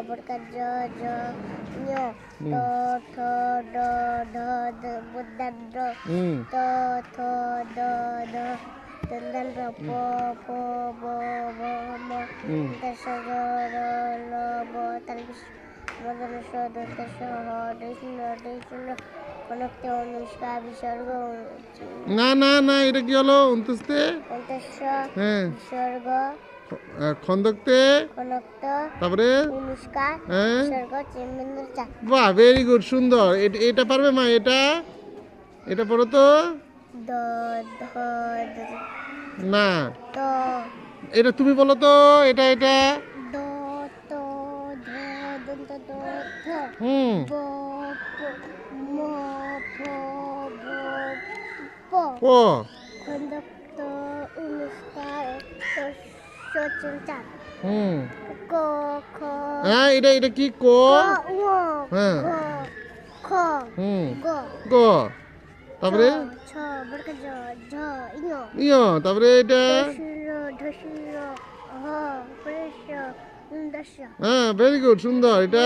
বড়কা জ জ ঞ ট ঠ ড ঢ দ বুদ্ধার ড ত থ দ দ দন্তান র প ফ ব ভ ম দশ র র ল ব তালবিশ মদন স দন্ত স হ ডৈশূন্য কনকতে অনুষ্কা বিসর্গ না না না, এটা কি হলো? অন্তস্তে অন্তস্য হ্যাঁ, বিসর্গ খন্দকতে কনক্ত তারপরে অনুষ্কা হ্যাঁ, বিসর্গ চিন্মন্দির চা বাহ, ভেরি গুড, সুন্দর। এটা পারবে মা? এটা পড়ো তো। দ ধ না, ত এটা তুমি বলো তো। এটা দ ত ধ দন্ত দ থ হুম, ব প ম ফ ব প প খন্দক্ত অনুষ্কা চা হুম, ক খ হ্যাঁ, এটা কি? ক ও হ্যাঁ, ঘ খ হুম, গ গ তারপরে ছ বড়কা জ ঝ ইঞ তারপরে এটা ঢসির হ পরেশ দশ হ্যাঁ, ভেরি গুড, সুন্দর। এটা